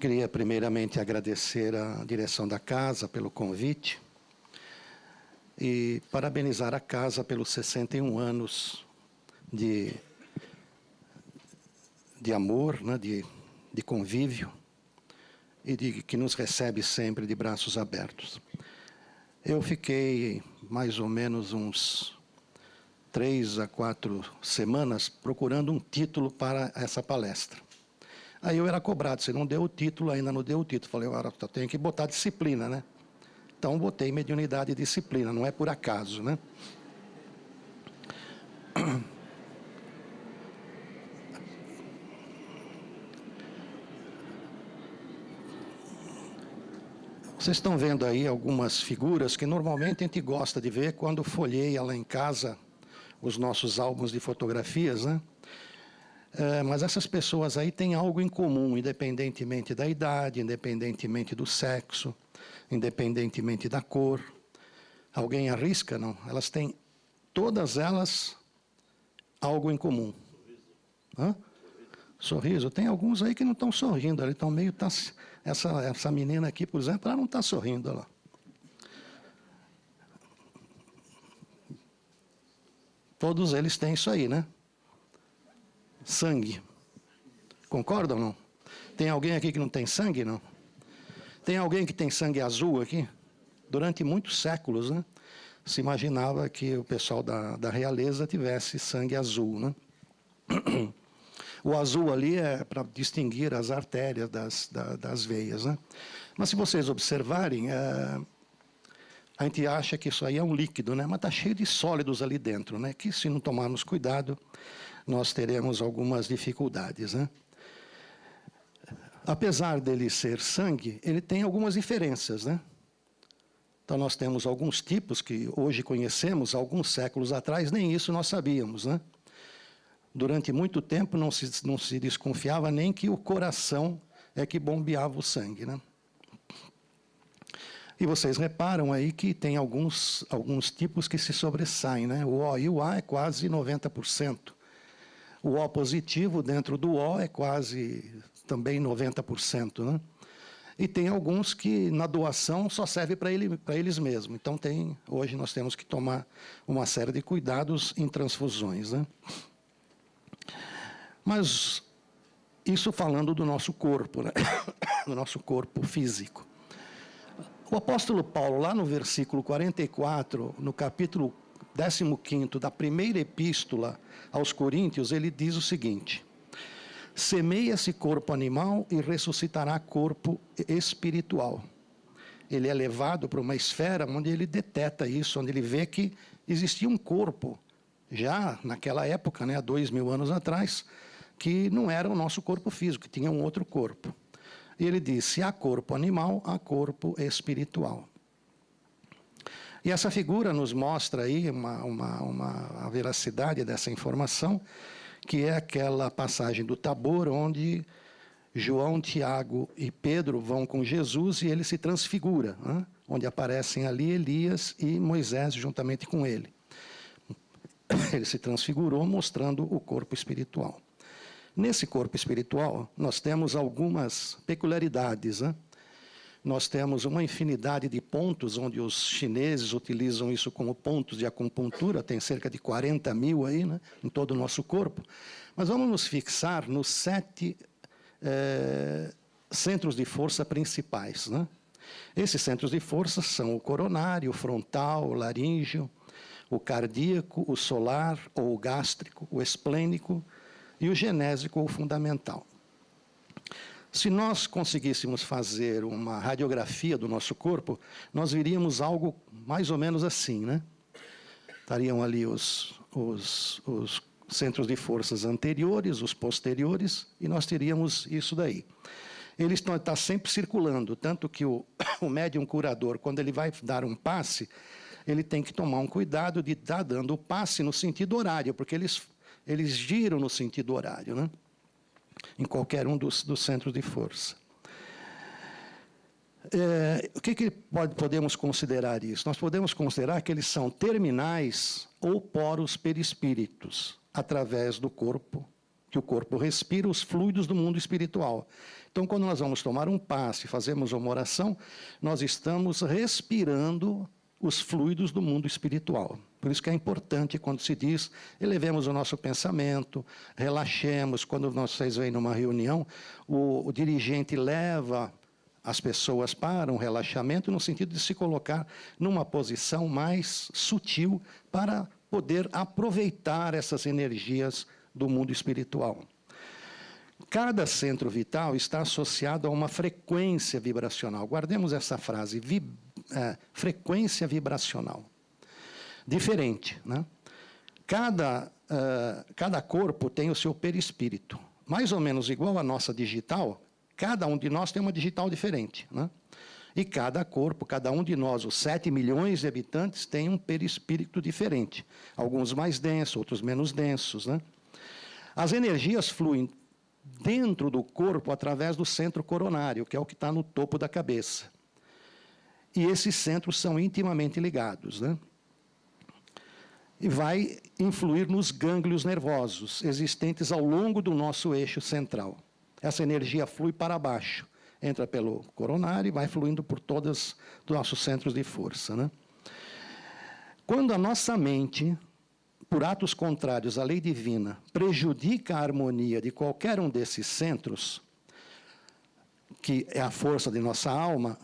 Queria primeiramente agradecer à direção da casa pelo convite e parabenizar a casa pelos 61 anos de amor, né, de convívio e que nos recebe sempre de braços abertos. Eu fiquei mais ou menos uns 3 a 4 semanas procurando um título para essa palestra. Aí eu era cobrado, você não deu o título, ainda não deu o título. Falei, eu tenho que botar disciplina, né? Então botei mediunidade e disciplina, não é por acaso, né? Vocês estão vendo aí algumas figuras que normalmente a gente gosta de ver quando folheia lá em casa os nossos álbuns de fotografias, né? Mas essas pessoas aí têm algo em comum, independentemente da idade, independentemente do sexo, independentemente da cor. Alguém arrisca? Não. Elas têm, todas elas, algo em comum. Hã? Sorriso. Tem alguns aí que não estão sorrindo, eles estão meio... Essa menina aqui, por exemplo, ela não está sorrindo. Olha lá. Todos eles têm isso aí, né? Sangue. Concordam ou não? Tem alguém aqui que não tem sangue, não? Tem alguém que tem sangue azul aqui? Durante muitos séculos, né? Se imaginava que o pessoal da realeza tivesse sangue azul, né? O azul ali é para distinguir as artérias das veias, né? Mas se vocês observarem, a gente acha que isso aí é um líquido, né? Mas está cheio de sólidos ali dentro, né? Que se não tomarmos cuidado, nós teremos algumas dificuldades, né? Apesar dele ser sangue, ele tem algumas diferenças, né? Então nós temos alguns tipos que hoje conhecemos, alguns séculos atrás nem isso nós sabíamos, né? Durante muito tempo não se desconfiava nem que o coração é que bombeava o sangue, né? E vocês reparam aí que tem alguns tipos que se sobressaem, né? O O e o A é quase 90%. O O positivo dentro do O é quase também 90%, né? E tem alguns que na doação só serve para eles mesmos. Então hoje nós temos que tomar uma série de cuidados em transfusões, né? Mas isso falando do nosso corpo, né? Do nosso corpo físico. O apóstolo Paulo, lá no versículo 44, no capítulo 15 da primeira epístola aos Coríntios, ele diz o seguinte: semeia-se corpo animal e ressuscitará corpo espiritual. Ele é levado para uma esfera onde ele deteta isso, onde ele vê que existia um corpo, já naquela época, né, há 2000 anos atrás, que não era o nosso corpo físico, que tinha um outro corpo. E ele diz, se há corpo animal, há corpo espiritual. E essa figura nos mostra aí a veracidade dessa informação, que é aquela passagem do Tabor, onde João, Tiago e Pedro vão com Jesus e ele se transfigura, né? Onde aparecem ali Elias e Moisés juntamente com ele. Ele se transfigurou mostrando o corpo espiritual. Nesse corpo espiritual, nós temos algumas peculiaridades, né? Nós temos uma infinidade de pontos, onde os chineses utilizam isso como pontos de acupuntura, tem cerca de 40 mil aí, né, em todo o nosso corpo. Mas vamos nos fixar nos 7 centros de força principais, né? Esses centros de força são o coronário, o frontal, o laríngeo, o cardíaco, o solar ou o gástrico, o esplênico e o genésico ou fundamental. Se nós conseguíssemos fazer uma radiografia do nosso corpo, nós veríamos algo mais ou menos assim, né? Estariam ali os centros de forças anteriores, os posteriores, e nós teríamos isso daí. Ele está sempre circulando, tanto que o médium curador, quando ele vai dar um passe, ele tem que tomar um cuidado de estar dando o passe no sentido horário, porque eles giram no sentido horário, né? Em qualquer um dos centros de força. O que podemos considerar isso? Nós podemos considerar que eles são terminais ou poros perispíritos, através do corpo que o corpo respira os fluidos do mundo espiritual. Então, quando nós vamos tomar um passe, fazemos uma oração, nós estamos respirando os fluidos do mundo espiritual. Por isso que é importante quando se diz, elevemos o nosso pensamento, relaxemos. Quando vocês vêm numa reunião, o dirigente leva as pessoas para um relaxamento no sentido de se colocar numa posição mais sutil para poder aproveitar essas energias do mundo espiritual. Cada centro vital está associado a uma frequência vibracional. Guardemos essa frase, frequência vibracional. Diferente, né? Cada corpo tem o seu perispírito. Mais ou menos igual à nossa digital, cada um de nós tem uma digital diferente, né? E cada corpo, cada um de nós, os 7 milhões de habitantes, tem um perispírito diferente. Alguns mais densos, outros menos densos, né? As energias fluem dentro do corpo através do centro coronário, que é o que está no topo da cabeça. E esses centros são intimamente ligados, né? E vai influir nos gânglios nervosos existentes ao longo do nosso eixo central. Essa energia flui para baixo, entra pelo coronário e vai fluindo por todos os nossos centros de força, né? Quando a nossa mente, por atos contrários à lei divina, prejudica a harmonia de qualquer um desses centros, que é a força de nossa alma,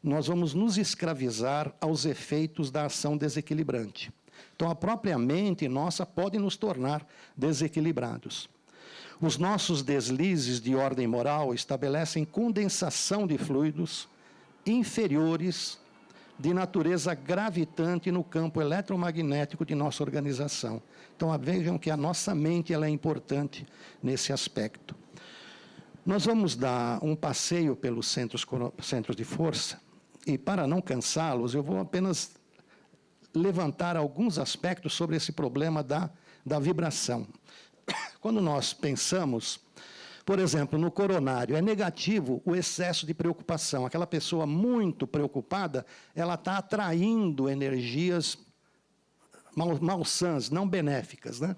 nós vamos nos escravizar aos efeitos da ação desequilibrante. Então, a própria mente nossa pode nos tornar desequilibrados. Os nossos deslizes de ordem moral estabelecem condensação de fluidos inferiores de natureza gravitante no campo eletromagnético de nossa organização. Então, vejam que a nossa mente ela é importante nesse aspecto. Nós vamos dar um passeio pelos centros de força, e para não cansá-los, eu vou apenas levantar alguns aspectos sobre esse problema da vibração. Quando nós pensamos, por exemplo, no coronário, é negativo o excesso de preocupação. Aquela pessoa muito preocupada, ela está atraindo energias malsãs, não benéficas, né?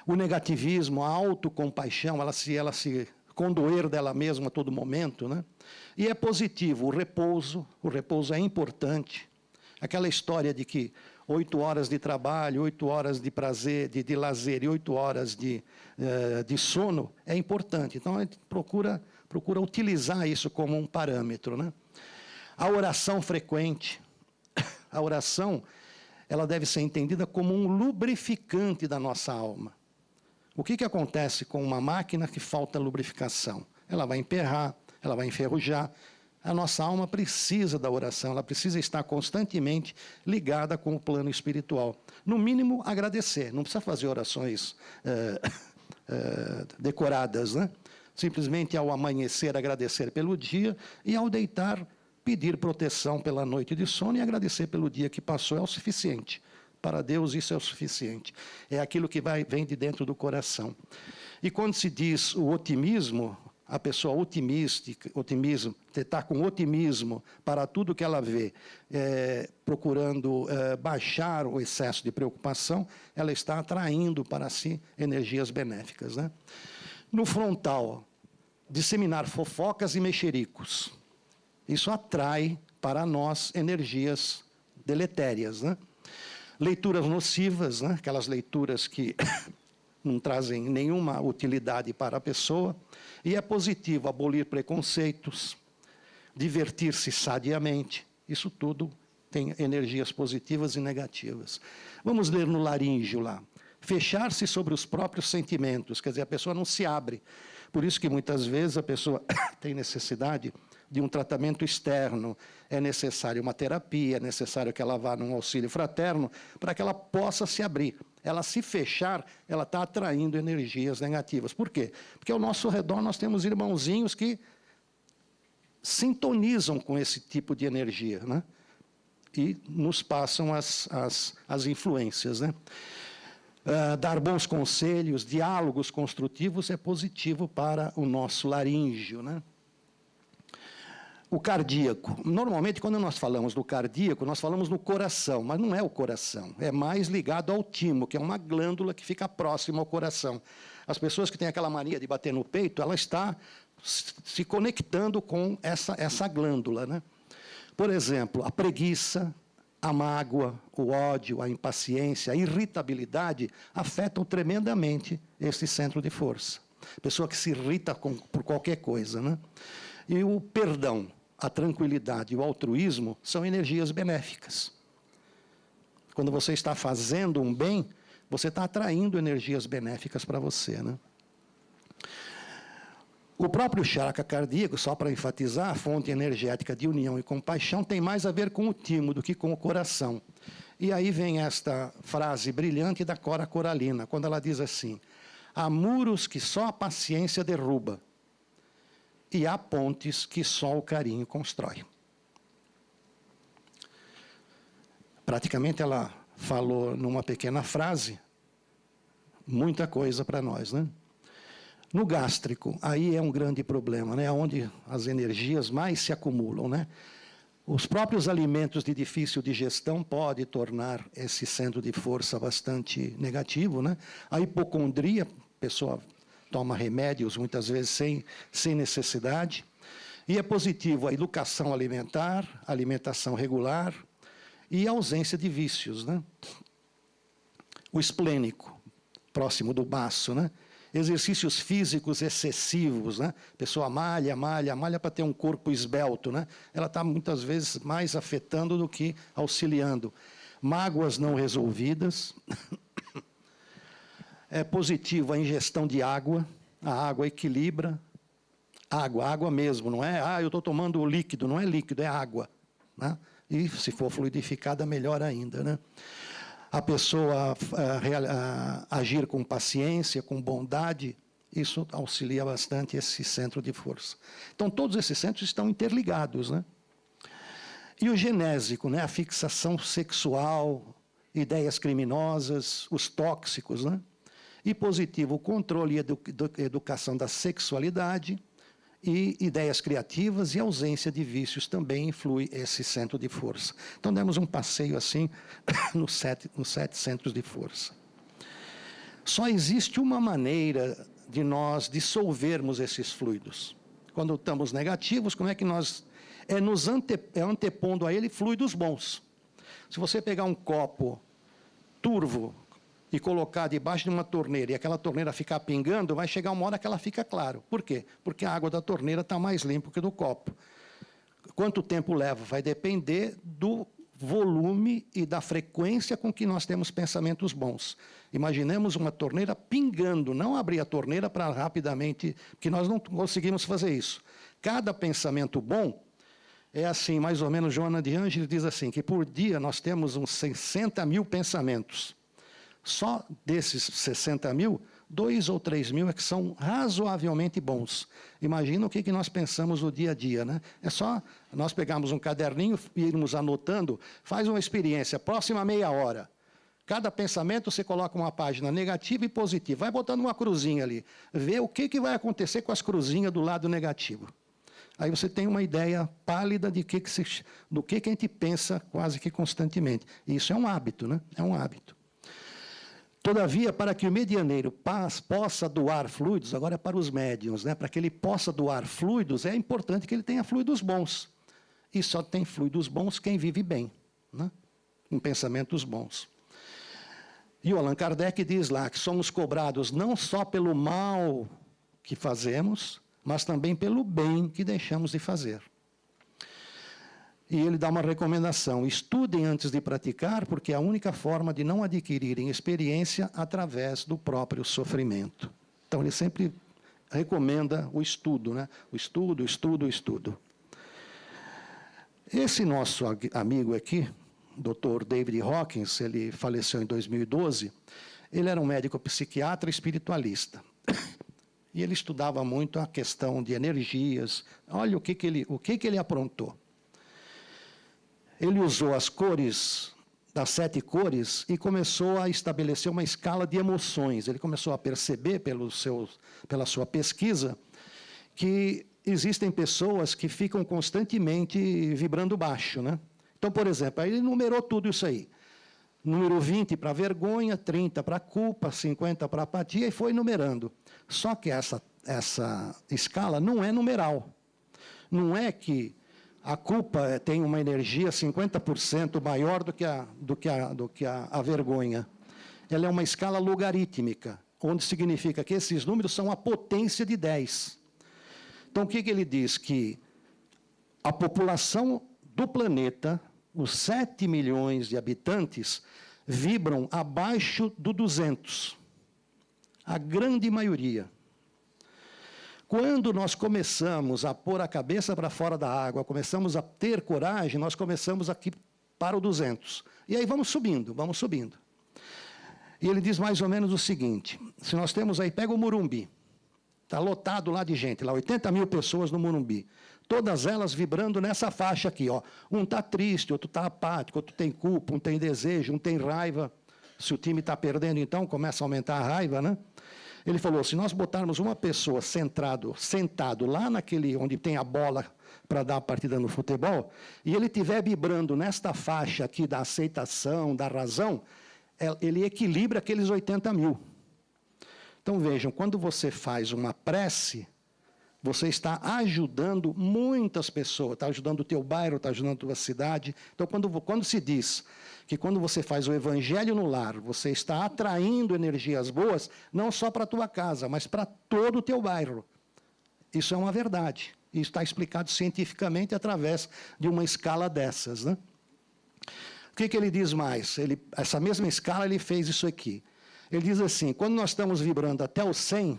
O negativismo, a autocompaixão, ela se condoer dela mesma a todo momento, né? E é positivo o repouso é importante. Aquela história de que 8 horas de trabalho, 8 horas de prazer, de lazer e 8 horas de sono é importante. Então, a gente procura utilizar isso como um parâmetro, né? A oração frequente. A oração, ela deve ser entendida como um lubrificante da nossa alma. O que acontece com uma máquina que falta lubrificação? Ela vai emperrar, ela vai enferrujar. A nossa alma precisa da oração, ela precisa estar constantemente ligada com o plano espiritual. No mínimo, agradecer. Não precisa fazer orações decoradas, né? Simplesmente ao amanhecer, agradecer pelo dia, e ao deitar, pedir proteção pela noite de sono e agradecer pelo dia que passou é o suficiente. Para Deus isso é o suficiente. É aquilo que vem de dentro do coração. E quando se diz o otimismo, a pessoa otimismo, está com otimismo para tudo que ela vê, procurando baixar o excesso de preocupação, ela está atraindo para si energias benéficas, né? No frontal, disseminar fofocas e mexericos. Isso atrai para nós energias deletérias, né? Leituras nocivas, né? Aquelas leituras que não trazem nenhuma utilidade para a pessoa. E é positivo abolir preconceitos, divertir-se sadiamente. Isso tudo tem energias positivas e negativas. Vamos ler no laríngeo lá. Fechar-se sobre os próprios sentimentos, quer dizer, a pessoa não se abre. Por isso que muitas vezes a pessoa tem necessidade de um tratamento externo, é necessário uma terapia, é necessário que ela vá num auxílio fraterno para que ela possa se abrir. Ela se fechar, ela está atraindo energias negativas. Por quê? Porque ao nosso redor nós temos irmãozinhos que sintonizam com esse tipo de energia, né? E nos passam as influências, né? Dar bons conselhos, diálogos construtivos é positivo para o nosso laríngeo, né? O cardíaco. Normalmente, quando nós falamos do cardíaco, nós falamos no coração, mas não é o coração. É mais ligado ao timo, que é uma glândula que fica próxima ao coração. As pessoas que têm aquela mania de bater no peito, ela está se conectando com essa glândula, né? Por exemplo, a preguiça, a mágoa, o ódio, a impaciência, a irritabilidade afetam tremendamente esse centro de força. Pessoa que se irrita por qualquer coisa, né? E o perdão, a tranquilidade e o altruísmo são energias benéficas. Quando você está fazendo um bem, você está atraindo energias benéficas para você, né? O próprio chakra cardíaco, só para enfatizar, a fonte energética de união e compaixão tem mais a ver com o timo do que com o coração. E aí vem esta frase brilhante da Cora Coralina, quando ela diz assim: há muros que só a paciência derruba, e há pontes que só o carinho constrói. Praticamente ela falou numa pequena frase muita coisa para nós, né? No gástrico, aí é um grande problema, né? Onde as energias mais se acumulam, né? Os próprios alimentos de difícil digestão podem tornar esse centro de força bastante negativo, né? A hipocondria, a pessoa toma remédios muitas vezes sem necessidade. E é positivo a educação alimentar, alimentação regular e a ausência de vícios, né? O esplênico, próximo do baço, né? Exercícios físicos excessivos, né? A pessoa malha para ter um corpo esbelto, né? Ela está muitas vezes mais afetando do que auxiliando. Mágoas não resolvidas. É positivo a ingestão de água. A água equilibra. Água mesmo, não é? Eu estou tomando líquido, não é líquido, é água, né? E se for fluidificada, melhor ainda, né? A pessoa agir com paciência, com bondade, isso auxilia bastante esse centro de força. Então, todos esses centros estão interligados, né? E o genésico, né? A fixação sexual, ideias criminosas, os tóxicos, né? E positivo, o controle e educação da sexualidade, e ideias criativas e ausência de vícios também influi esse centro de força. Então, demos um passeio assim nos sete centros de força. Só existe uma maneira de nós dissolvermos esses fluidos. Quando estamos negativos, como é que nós... antepondo a ele fluidos bons. Se você pegar um copo turvo e colocar debaixo de uma torneira, e aquela torneira ficar pingando, vai chegar uma hora que ela fica claro. Por quê? Porque a água da torneira está mais limpa que do copo. Quanto tempo leva? Vai depender do volume e da frequência com que nós temos pensamentos bons. Imaginemos uma torneira pingando, não abrir a torneira para rapidamente, porque nós não conseguimos fazer isso. Cada pensamento bom é assim, mais ou menos, Joana de Ângeles diz assim, que por dia nós temos uns 60 mil pensamentos. Só desses 60 mil, 2 ou 3 mil é que são razoavelmente bons. Imagina o que nós pensamos no dia a dia, né? É só nós pegarmos um caderninho e irmos anotando, faz uma experiência, próxima meia hora. Cada pensamento você coloca uma página negativa e positiva. Vai botando uma cruzinha ali. Vê o que vai acontecer com as cruzinhas do lado negativo. Aí você tem uma ideia pálida do que a gente pensa quase que constantemente. E isso é um hábito, né? É um hábito. Todavia, para que o medianeiro possa doar fluidos, agora é para os médiuns, né? Para que ele possa doar fluidos, é importante que ele tenha fluidos bons. E só tem fluidos bons quem vive bem, né? Com pensamentos bons. E o Allan Kardec diz lá que somos cobrados não só pelo mal que fazemos, mas também pelo bem que deixamos de fazer. E ele dá uma recomendação: estudem antes de praticar, porque é a única forma de não adquirirem experiência através do próprio sofrimento. Então, ele sempre recomenda o estudo, né? O estudo. Esse nosso amigo aqui, Dr. David Hawkins, ele faleceu em 2012, ele era um médico psiquiatra espiritualista. E ele estudava muito a questão de energias. Olha o que ele aprontou. Ele usou as cores, das 7 cores, e começou a estabelecer uma escala de emoções. Ele começou a perceber, pela sua pesquisa, que existem pessoas que ficam constantemente vibrando baixo, né? Então, por exemplo, aí ele numerou tudo isso aí. número 20 para vergonha, 30 para culpa, 50 para apatia, e foi numerando. Só que essa escala não é numeral. Não é que a culpa tem uma energia 50% maior do que a vergonha. Ela é uma escala logarítmica, onde significa que esses números são a potência de 10. Então, o que ele diz? Que a população do planeta, os 7 milhões de habitantes, vibram abaixo do 200. A grande maioria. Quando nós começamos a pôr a cabeça para fora da água, começamos a ter coragem, nós começamos aqui para o 200. E aí vamos subindo, vamos subindo. E ele diz mais ou menos o seguinte, se nós temos aí, pega o Morumbi, está lotado lá de gente, lá 80 mil pessoas no Morumbi, todas elas vibrando nessa faixa aqui, ó. Um está triste, outro está apático, outro tem culpa, um tem desejo, um tem raiva. Se o time está perdendo, então, começa a aumentar a raiva, né? Ele falou, se nós botarmos uma pessoa sentado lá naquele onde tem a bola para dar a partida no futebol, e ele estiver vibrando nesta faixa aqui da aceitação, da razão, ele equilibra aqueles 80 mil. Então, vejam, quando você faz uma prece, você está ajudando muitas pessoas, está ajudando o teu bairro, está ajudando a tua cidade. Então, quando se diz que quando você faz o evangelho no lar, você está atraindo energias boas, não só para a tua casa, mas para todo o teu bairro. Isso é uma verdade. E está explicado cientificamente através de uma escala dessas, né? O que ele diz mais? Essa mesma escala, ele fez isso aqui. Ele diz assim, quando nós estamos vibrando até o 100,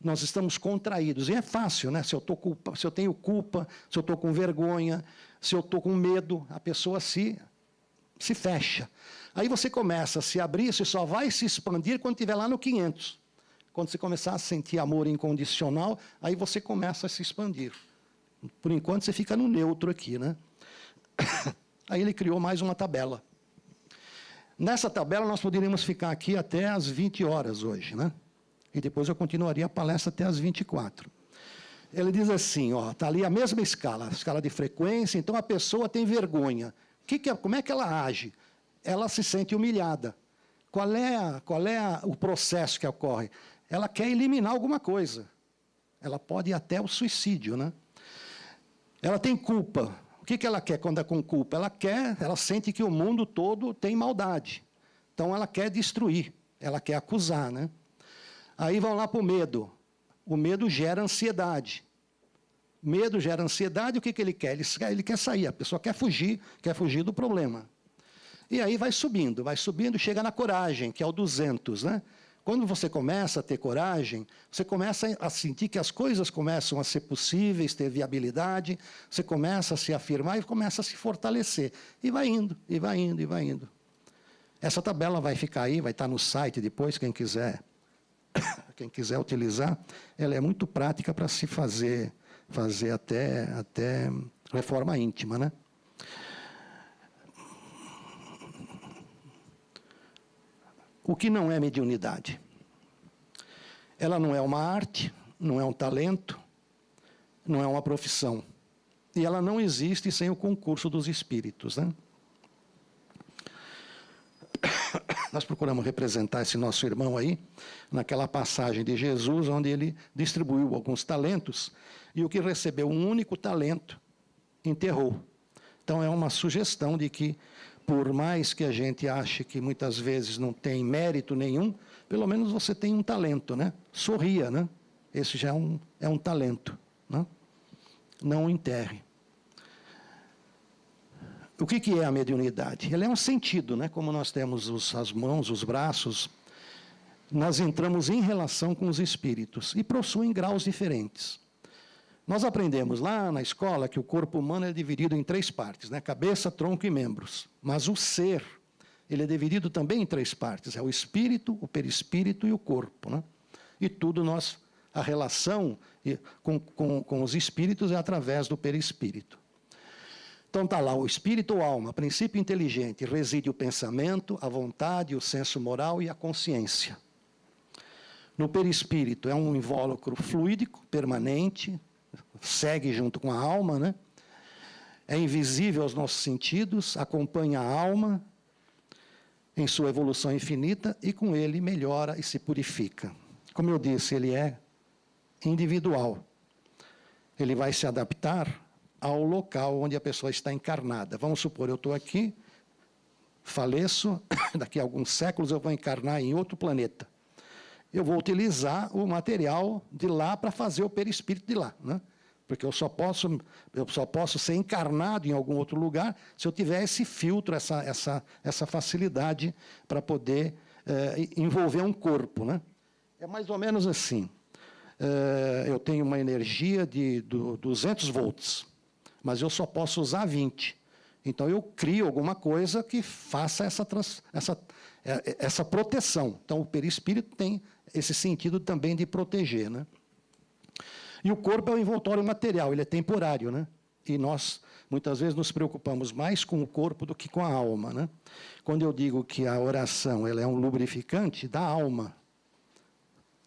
nós estamos contraídos. E é fácil, né? Se eu tenho culpa, se eu estou com vergonha, se eu estou com medo, a pessoa se fecha. Aí você começa a se abrir, você só vai se expandir quando estiver lá no 500. Quando você começar a sentir amor incondicional, aí você começa a se expandir. Por enquanto, você fica no neutro aqui, né? Aí ele criou mais uma tabela. Nessa tabela, nós poderíamos ficar aqui até às 20 horas hoje, né? E depois eu continuaria a palestra até às 24. Ele diz assim, ó, está ali a mesma escala, a escala de frequência, então a pessoa tem vergonha. Como é que ela age? Ela se sente humilhada. Qual é o processo que ocorre? Ela quer eliminar alguma coisa. Ela pode ir até o suicídio, né? Ela tem culpa. O que ela quer quando é com culpa? Ela sente que o mundo todo tem maldade. Então, ela quer destruir, ela quer acusar, né? Aí vão lá para o medo. O medo gera ansiedade. Medo gera ansiedade, o que ele quer? Ele quer sair, a pessoa quer fugir do problema. E aí vai subindo, chega na coragem, que é o 200, né? Quando você começa a ter coragem, você começa a sentir que as coisas começam a ser possíveis, ter viabilidade, você começa a se afirmar e começa a se fortalecer. E vai indo, e vai indo, e vai indo. Essa tabela vai ficar aí, vai estar no site depois, quem quiser utilizar. Ela é muito prática para se fazer até reforma íntima, né? O que não é mediunidade? Ela não é uma arte, não é um talento, não é uma profissão. E ela não existe sem o concurso dos espíritos, né? Nós procuramos representar esse nosso irmão aí, naquela passagem de Jesus, onde ele distribuiu alguns talentos, e o que recebeu um único talento, enterrou. Então, é uma sugestão de que, por mais que a gente ache que muitas vezes não tem mérito nenhum, pelo menos você tem um talento, né? Sorria, né? Esse já é um talento, né? Não o enterre. O que é a mediunidade? Ela é um sentido, né? Como nós temos as mãos, os braços, nós entramos em relação com os espíritos e possuem graus diferentes. Nós aprendemos lá na escola que o corpo humano é dividido em 3 partes, né? Cabeça, tronco e membros. Mas o ser, ele é dividido também em 3 partes. É o espírito, o perispírito e o corpo, né? E tudo a relação com os espíritos é através do perispírito. Então está lá, o espírito ou alma, princípio inteligente, reside o pensamento, a vontade, o senso moral e a consciência. No perispírito é um invólucro fluídico, permanente, segue junto com a alma, né? É invisível aos nossos sentidos, acompanha a alma, em sua evolução infinita e com ele melhora e se purifica. Como eu disse, ele é individual. Ele vai se adaptar ao local onde a pessoa está encarnada. Vamos supor, eu estou aqui, faleço, daqui a alguns séculos eu vou encarnar em outro planeta. Eu vou utilizar o material de lá para fazer o perispírito de lá, né? Porque eu só posso ser encarnado em algum outro lugar se eu tiver esse filtro, essa facilidade para poder envolver um corpo, né? É mais ou menos assim. Eu tenho uma energia de 200 volts, mas eu só posso usar 20. Então, eu crio alguma coisa que faça essa proteção. Então, o perispírito tem esse sentido também de proteger, né? E o corpo é um envoltório material, ele é temporário, né? E nós, muitas vezes, nos preocupamos mais com o corpo do que com a alma, né? Quando eu digo que a oração ela é um lubrificante da alma,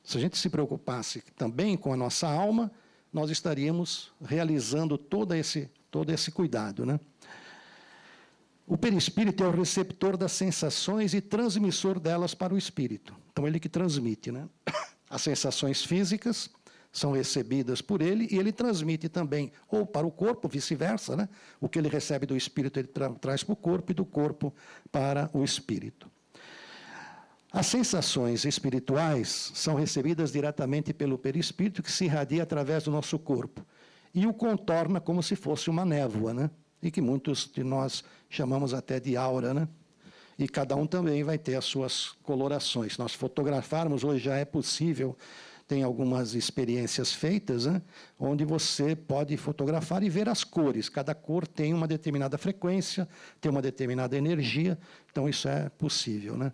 se a gente se preocupasse também com a nossa alma, nós estaríamos realizando todo esse cuidado, né? O perispírito é o receptor das sensações e transmissor delas para o espírito. Então, ele que transmite, né? As sensações físicas são recebidas por ele e ele transmite também, ou para o corpo, vice-versa, né? O que ele recebe do espírito, ele traz para o corpo e do corpo para o espírito. As sensações espirituais são recebidas diretamente pelo perispírito, que se irradia através do nosso corpo e o contorna como se fosse uma névoa, né? E que muitos de nós chamamos até de aura, né? E cada um também vai ter as suas colorações. Se nós fotografarmos, hoje já é possível, tem algumas experiências feitas, né? Onde você pode fotografar e ver as cores. Cada cor tem uma determinada frequência, tem uma determinada energia, então isso é possível, né?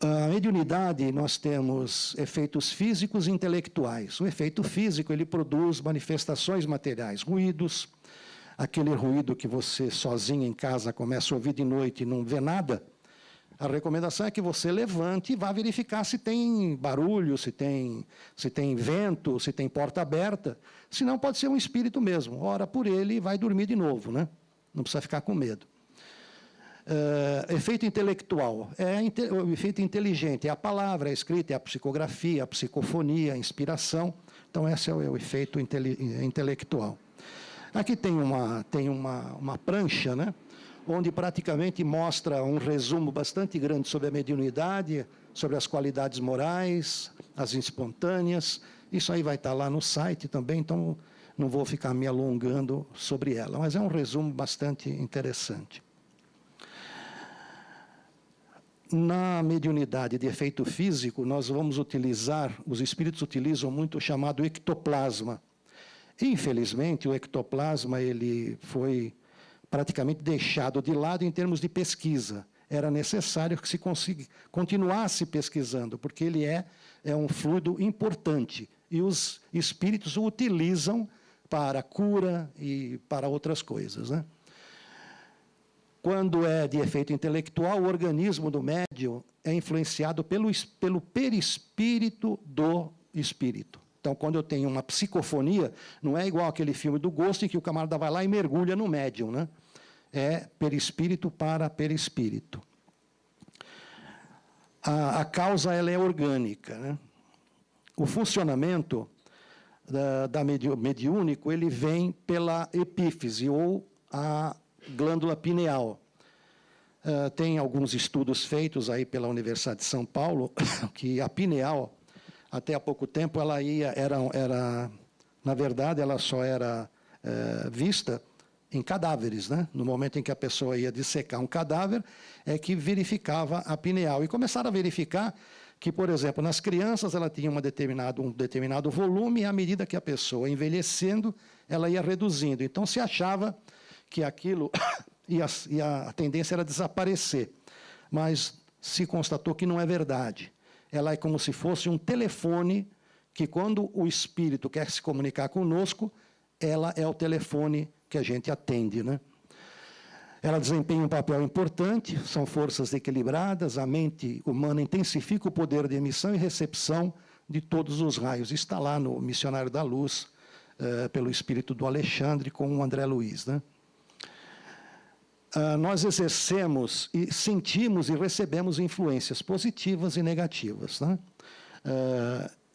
A mediunidade, nós temos efeitos físicos e intelectuais. O efeito físico, ele produz manifestações materiais, ruídos, aquele ruído que você sozinho em casa começa a ouvir de noite e não vê nada. A recomendação é que você levante e vá verificar se tem barulho, se tem vento, se tem porta aberta. Senão pode ser um espírito mesmo. Ora por ele e vai dormir de novo, né? Não precisa ficar com medo. Efeito intelectual. O efeito inteligente é a palavra, a escrita, é a psicografia, a psicofonia, a inspiração. Então, esse é o efeito intelectual. Aqui tem uma prancha, né? Onde praticamente mostra um resumo bastante grande sobre a mediunidade, sobre as qualidades morais, as espontâneas. Isso aí vai estar lá no site também, então não vou ficar me alongando sobre ela, mas é um resumo bastante interessante. Na mediunidade de efeito físico, nós vamos utilizar, os espíritos utilizam muito o chamado ectoplasma. Infelizmente, o ectoplasma ele foi praticamente deixado de lado em termos de pesquisa. Era necessário que se continuasse pesquisando, porque ele é um fluido importante, e os espíritos o utilizam para cura e para outras coisas, né? Quando é de efeito intelectual, o organismo do médium é influenciado pelo perispírito do espírito. Então, quando eu tenho uma psicofonia, não é igual aquele filme do Ghost em que o camarada vai lá e mergulha no médium, né? É perispírito para perispírito. A causa ela é orgânica, né? O funcionamento da mediúnico ele vem pela epífise ou a glândula pineal. Tem alguns estudos feitos aí pela Universidade de São Paulo que a pineal, até há pouco tempo, na verdade, ela só era vista em cadáveres, né? No momento em que a pessoa ia dissecar um cadáver, é que verificava a pineal. E começaram a verificar que, por exemplo, nas crianças ela tinha um determinado volume, e à medida que a pessoa envelhecendo, ela ia reduzindo. Então, se achava que aquilo a tendência era desaparecer. Mas se constatou que não é verdade. Ela é como se fosse um telefone que, quando o espírito quer se comunicar conosco, ela é o telefone que a gente atende, né? Ela desempenha um papel importante, são forças equilibradas, a mente humana intensifica o poder de emissão e recepção de todos os raios. Está lá no Missionário da Luz, pelo espírito do Alexandre, com o André Luiz, né? nós exercemos e sentimos e recebemos influências positivas e negativas, né?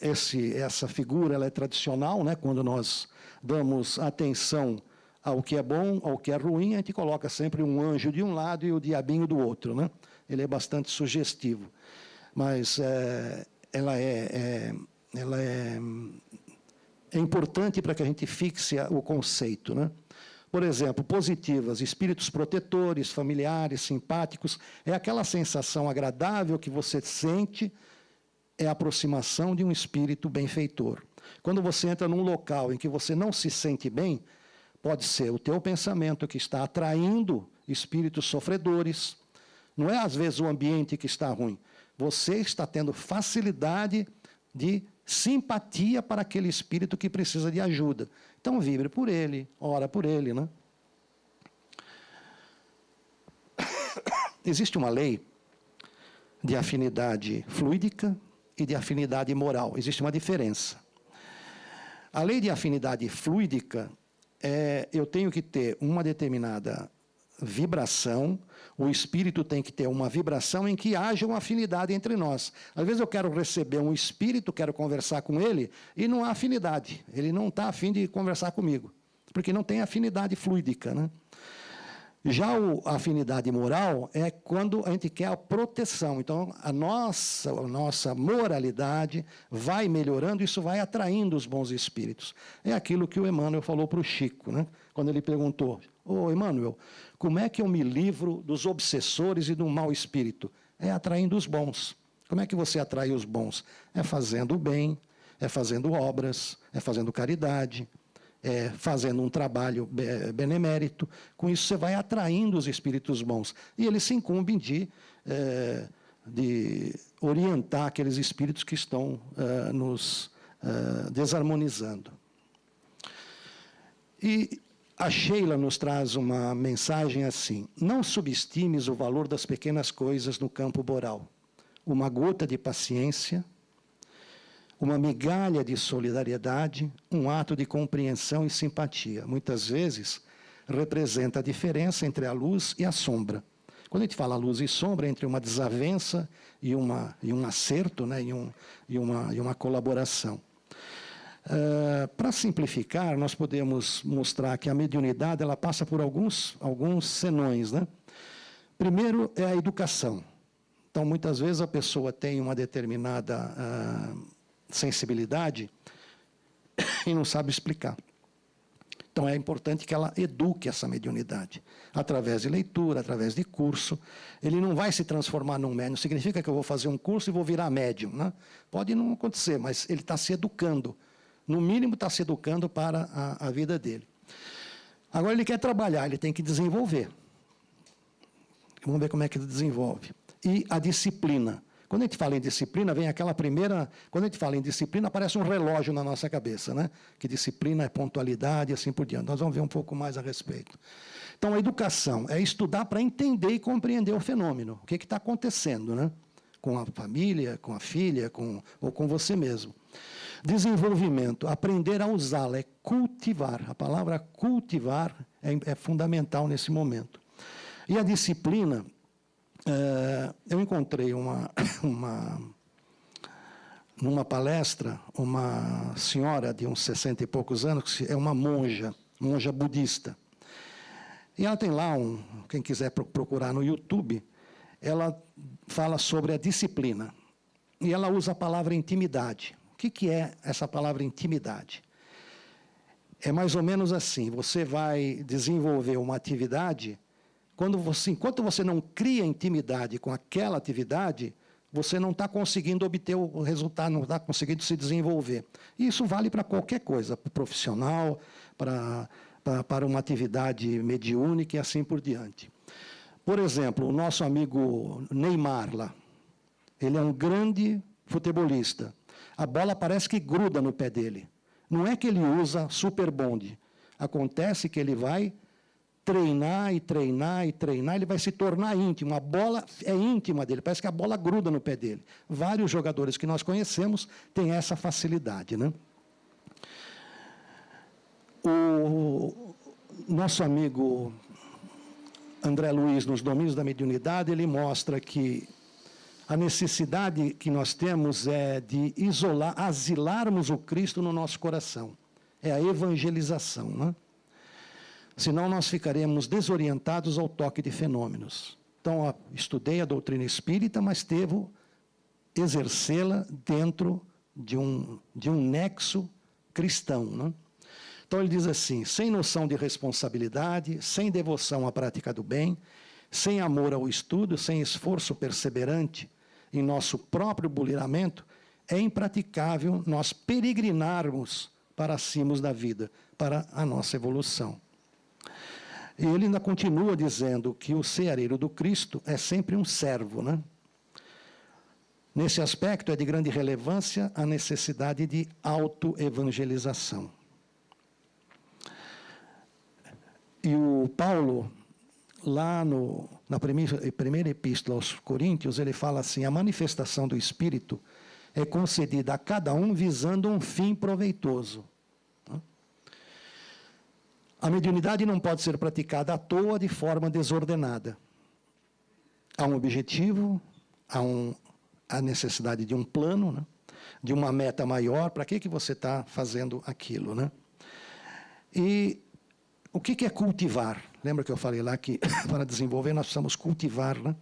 Essa figura ela é tradicional, né? Quando nós damos atenção ao que é bom, ao que é ruim, a gente coloca sempre um anjo de um lado e o diabinho do outro, né? Ele é bastante sugestivo, mas ela é importante para que a gente fixe o conceito, né? Por exemplo, positivas, espíritos protetores, familiares, simpáticos, é aquela sensação agradável que você sente, é a aproximação de um espírito benfeitor. Quando você entra num local em que você não se sente bem, pode ser o teu pensamento que está atraindo espíritos sofredores. Não é, às vezes, o ambiente que está ruim. Você está tendo facilidade de simpatia para aquele espírito que precisa de ajuda. Então, vibre por ele, ora por ele, né? Existe uma lei de afinidade fluídica e de afinidade moral. Existe uma diferença. A lei de afinidade fluídica eu tenho que ter uma determinada vibração, o espírito tem que ter uma vibração em que haja uma afinidade entre nós. Às vezes eu quero receber um espírito, quero conversar com ele, e não há afinidade. Ele não está afim de conversar comigo, porque não tem afinidade fluídica, né? Já a afinidade moral é quando a gente quer a proteção. Então, a nossa moralidade vai melhorando, isso vai atraindo os bons espíritos. É aquilo que o Emmanuel falou para o Chico, né? Quando ele perguntou: ô Emmanuel, como é que eu me livro dos obsessores e do mau espírito? É atraindo os bons. Como é que você atrai os bons? É fazendo o bem, é fazendo obras, é fazendo caridade, fazendo um trabalho benemérito. Com isso você vai atraindo os espíritos bons. E eles se incumbem de orientar aqueles espíritos que estão nos desarmonizando. E a Sheila nos traz uma mensagem assim: não subestimes o valor das pequenas coisas no campo moral. Uma gota de paciência, uma migalha de solidariedade, um ato de compreensão e simpatia. Muitas vezes representa a diferença entre a luz e a sombra. Quando a gente fala luz e sombra, entre uma desavença e um acerto, né, e uma colaboração. Para simplificar, nós podemos mostrar que a mediunidade ela passa por alguns senões, né? Primeiro é a educação. Então, muitas vezes a pessoa tem uma determinada sensibilidade e não sabe explicar. Então, é importante que ela eduque essa mediunidade, através de leitura, através de curso. Ele não vai se transformar num médium, significa que eu vou fazer um curso e vou virar médium, né? Pode não acontecer, mas ele está se educando. No mínimo, está se educando para a vida dele. Agora, ele quer trabalhar, ele tem que desenvolver. Vamos ver como é que ele desenvolve. E a disciplina. Quando a gente fala em disciplina, vem aquela primeira... Quando a gente fala em disciplina, aparece um relógio na nossa cabeça, né? Que disciplina é pontualidade e assim por diante. Nós vamos ver um pouco mais a respeito. Então, a educação é estudar para entender e compreender o fenômeno. O que está acontecendo, né? Com a família, com a filha, ou com você mesmo. Desenvolvimento, aprender a usá-la, é cultivar. A palavra cultivar é fundamental nesse momento. E a disciplina... eu encontrei numa palestra, uma senhora de uns 60 e poucos anos, que é uma monja budista. E ela tem lá, quem quiser procurar no YouTube, ela fala sobre a disciplina. E ela usa a palavra intimidade. O que é essa palavra intimidade? É mais ou menos assim: você vai desenvolver uma atividade... enquanto você não cria intimidade com aquela atividade, você não está conseguindo obter o resultado, não está conseguindo se desenvolver. E isso vale para qualquer coisa, para o profissional, para uma atividade mediúnica e assim por diante. Por exemplo, o nosso amigo Neymar lá, ele é um grande futebolista. A bola parece que gruda no pé dele. Não é que ele usa super bonde. Acontece que ele vai treinar, ele vai se tornar íntimo. A bola é íntima dele, parece que a bola gruda no pé dele. Vários jogadores que nós conhecemos têm essa facilidade, né? O nosso amigo André Luiz, nos Domínios da Mediunidade, ele mostra que a necessidade que nós temos é de asilarmos o Cristo no nosso coração. É a evangelização, né? Senão nós ficaremos desorientados ao toque de fenômenos. Então, estudei a doutrina espírita, mas devo exercê-la dentro de um nexo cristão, né? Então, ele diz assim: sem noção de responsabilidade, sem devoção à prática do bem, sem amor ao estudo, sem esforço perseverante em nosso próprio buliramento, é impraticável nós peregrinarmos para cima da vida, para a nossa evolução. E ele ainda continua dizendo que o ceareiro do Cristo é sempre um servo, né? Nesse aspecto é de grande relevância a necessidade de autoevangelização. E o Paulo, lá na primeira epístola aos Coríntios, ele fala assim: a manifestação do Espírito é concedida a cada um visando um fim proveitoso. A mediunidade não pode ser praticada à toa, de forma desordenada. Há um objetivo, há necessidade de um plano, né? De uma meta maior. Para que você está fazendo aquilo, né? E o que é cultivar? Lembra que eu falei lá que para desenvolver nós precisamos cultivar, né?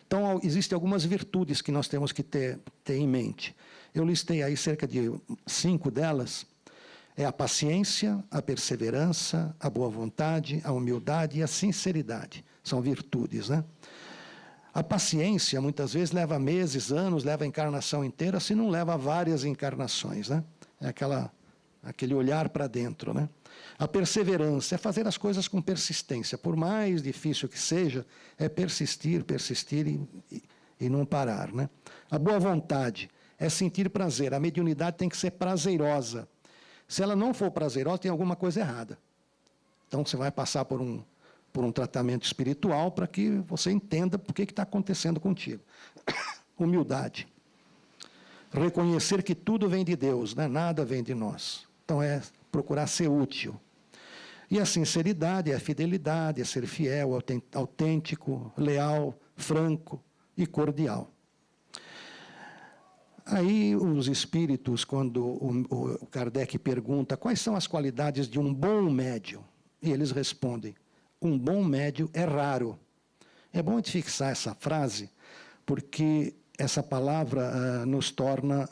Então, existem algumas virtudes que nós temos que ter em mente. Eu listei aí cerca de 5 delas. É a paciência, a perseverança, a boa vontade, a humildade e a sinceridade. São virtudes, né? A paciência, muitas vezes, leva meses, anos, leva a encarnação inteira, se não leva várias encarnações, né? É aquele olhar para dentro, né? A perseverança é fazer as coisas com persistência. Por mais difícil que seja, é persistir e não parar, né? A boa vontade é sentir prazer. A mediunidade tem que ser prazerosa. Se ela não for prazerosa, tem alguma coisa errada. Então, você vai passar por um tratamento espiritual para que você entenda por que está acontecendo contigo. Humildade. Reconhecer que tudo vem de Deus, né? Nada vem de nós. Então, é procurar ser útil. E a sinceridade é a fidelidade, é ser fiel, autêntico, leal, franco e cordial. Aí os espíritos, quando o Kardec pergunta quais são as qualidades de um bom médium, e eles respondem: um bom médium é raro. É bom a gente fixar essa frase, porque essa palavra nos torna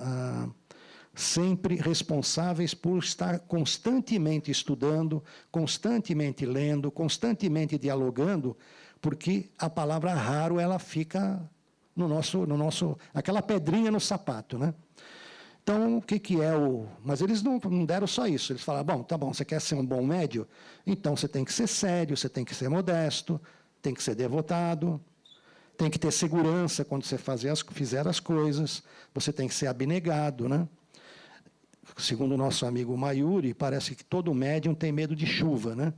sempre responsáveis por estar constantemente estudando, constantemente lendo, constantemente dialogando, porque a palavra raro ela fica no nosso aquela pedrinha no sapato, né? Então, o que é o... Mas eles não deram só isso. Eles falaram: bom, tá bom, você quer ser um bom médium? Então você tem que ser sério, você tem que ser modesto, tem que ser devotado, tem que ter segurança quando você fizer as coisas, você tem que ser abnegado, né? Segundo o nosso amigo Mayuri, parece que todo médium tem medo de chuva, né?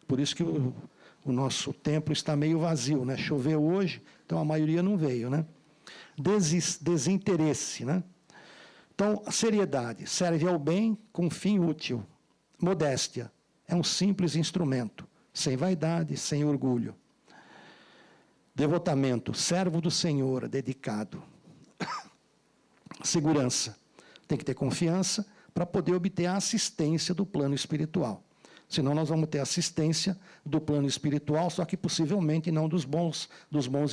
Por isso que o nosso templo está meio vazio, né? Choveu hoje, então a maioria não veio, né? Desinteresse, né? Então, a seriedade serve ao bem com fim útil. Modéstia é um simples instrumento, sem vaidade, sem orgulho. Devotamento, servo do Senhor, dedicado. Segurança, tem que ter confiança para poder obter a assistência do plano espiritual. Senão nós vamos ter assistência do plano espiritual, só que possivelmente não dos bons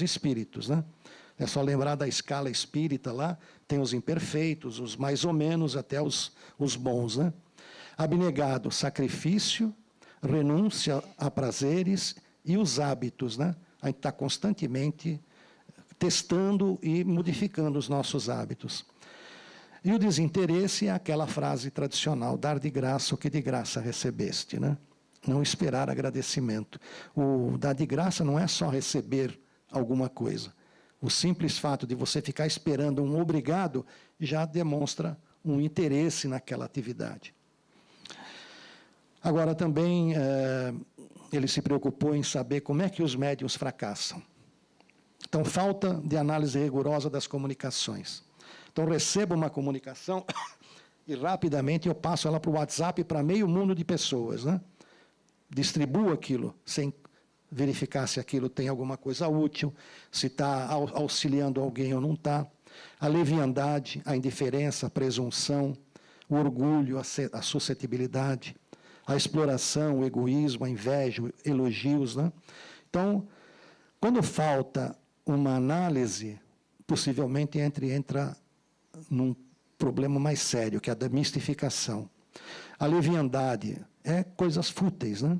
espíritos, né? É só lembrar da escala espírita lá, tem os imperfeitos, os mais ou menos, até os bons, né? Abnegado, sacrifício, renúncia a prazeres e os hábitos, né? A gente está constantemente testando e modificando os nossos hábitos. E o desinteresse é aquela frase tradicional: dar de graça o que de graça recebeste, né? Não esperar agradecimento. O dar de graça não é só receber alguma coisa. O simples fato de você ficar esperando um obrigado já demonstra um interesse naquela atividade. Agora, também, ele se preocupou em saber como é que os médiuns fracassam. Então, falta de análise rigorosa das comunicações. Então, recebo uma comunicação e rapidamente eu passo ela para o WhatsApp para meio mundo de pessoas, né? Distribuo aquilo sem verificar se aquilo tem alguma coisa útil, se está auxiliando alguém ou não está. A leviandade, a indiferença, a presunção, o orgulho, a suscetibilidade, a exploração, o egoísmo, a inveja, elogios, né? Então, quando falta uma análise, possivelmente entra num problema mais sério, que é a da mistificação. A leviandade é coisas fúteis, né?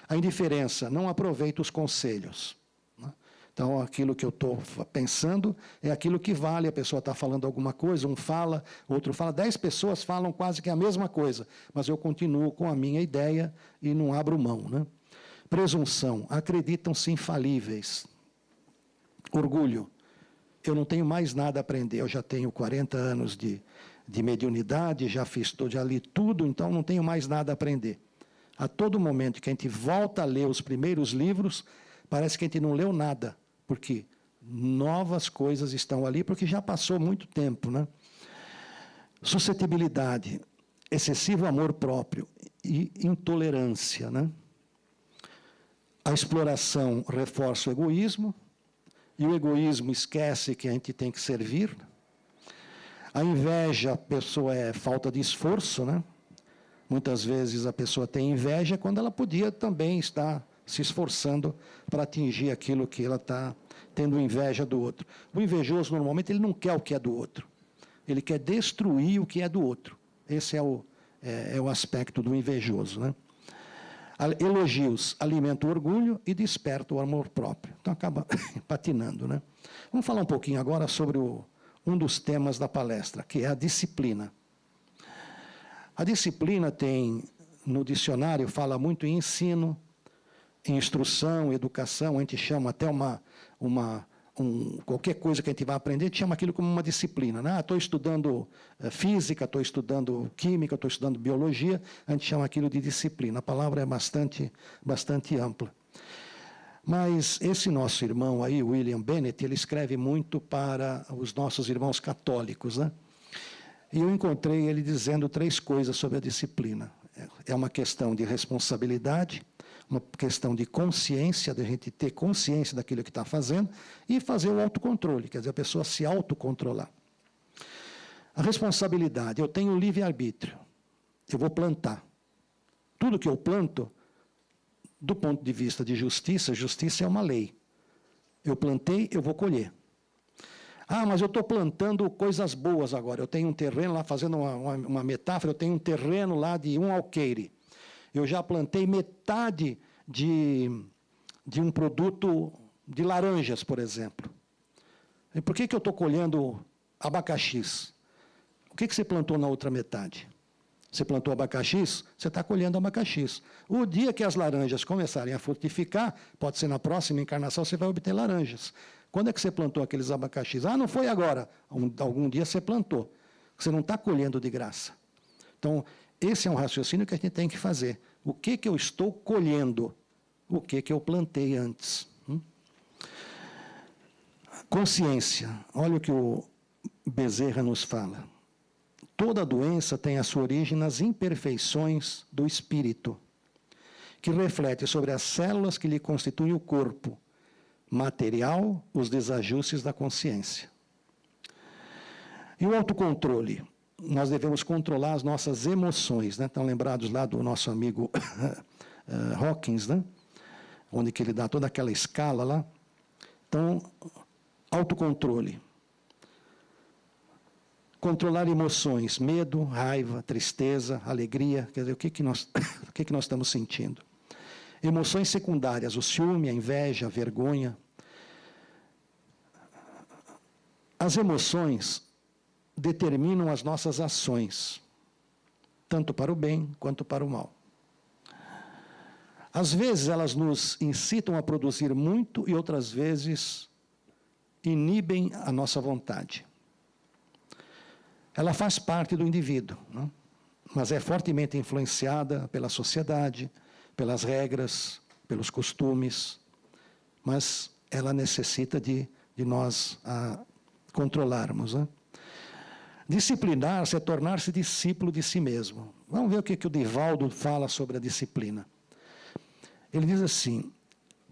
A indiferença, não aproveita os conselhos. Né? Então, aquilo que eu estou pensando é aquilo que vale. A pessoa está falando alguma coisa, um fala, outro fala. 10 pessoas falam quase que a mesma coisa, mas eu continuo com a minha ideia e não abro mão. Né? Presunção, acreditam-se infalíveis. Orgulho, eu não tenho mais nada a aprender, eu já tenho 40 anos de mediunidade, já li tudo, então não tenho mais nada a aprender. A todo momento que a gente volta a ler os primeiros livros, parece que a gente não leu nada, porque novas coisas estão ali, porque já passou muito tempo, né? Suscetibilidade, excessivo amor próprio e intolerância, né? A exploração reforça o egoísmo, e o egoísmo esquece que a gente tem que servir. A inveja, a pessoa é falta de esforço, né? Muitas vezes a pessoa tem inveja quando ela podia também estar se esforçando para atingir aquilo que ela está tendo inveja do outro. O invejoso, normalmente, ele não quer o que é do outro. Ele quer destruir o que é do outro. Esse é o aspecto do invejoso, né? Elogios alimenta o orgulho e desperta o amor próprio. Então, acaba patinando, né? Vamos falar um pouquinho agora sobre um dos temas da palestra, que é a disciplina. A disciplina tem, no dicionário, fala muito em ensino, em instrução, educação. A gente chama até qualquer coisa que a gente vai aprender, a gente chama aquilo como uma disciplina. Né? Estou estudando física, estou estudando química, estou estudando biologia, a gente chama aquilo de disciplina. A palavra é bastante ampla. Mas esse nosso irmão aí, William Bennett, ele escreve muito para os nossos irmãos católicos, né? E eu encontrei ele dizendo 3 coisas sobre a disciplina. É uma questão de responsabilidade, uma questão de consciência, de a gente ter consciência daquilo que está fazendo, e fazer o autocontrole, quer dizer, a pessoa se autocontrolar. A responsabilidade, eu tenho livre-arbítrio, eu vou plantar. Tudo que eu planto, do ponto de vista de justiça, justiça é uma lei. Eu plantei, eu vou colher. Ah, mas eu estou plantando coisas boas agora. Eu tenho um terreno lá, fazendo uma metáfora, eu tenho um terreno lá de 1 alqueire. Eu já plantei metade de um produto de laranjas, por exemplo. E por que eu estou colhendo abacaxis? O que você plantou na outra metade? Você plantou abacaxis, você está colhendo abacaxis. O dia que as laranjas começarem a frutificar, pode ser na próxima encarnação, você vai obter laranjas. Quando é que você plantou aqueles abacaxis? Ah, não foi agora. Algum dia você plantou. Você não está colhendo de graça. Então, esse é um raciocínio que a gente tem que fazer. O que eu estou colhendo? O que eu plantei antes? Consciência. Olha o que o Bezerra nos fala. Toda doença tem a sua origem nas imperfeições do espírito, que reflete sobre as células que lhe constituem o corpo material, os desajustes da consciência. E o autocontrole? Nós devemos controlar as nossas emoções, né? Estão lembrados lá do nosso amigo Hawkins, né? Onde que ele dá toda aquela escala lá. Então, autocontrole. Controlar emoções, medo, raiva, tristeza, alegria, quer dizer, o que nós estamos sentindo. Emoções secundárias, o ciúme, a inveja, a vergonha. As emoções determinam as nossas ações, tanto para o bem quanto para o mal. Às vezes elas nos incitam a produzir muito e outras vezes inibem a nossa vontade. Ela faz parte do indivíduo, né? Mas é fortemente influenciada pela sociedade, pelas regras, pelos costumes, mas ela necessita de nós controlarmos, né? Disciplinar-se é tornar-se discípulo de si mesmo. Vamos ver o que o Divaldo fala sobre a disciplina. Ele diz assim: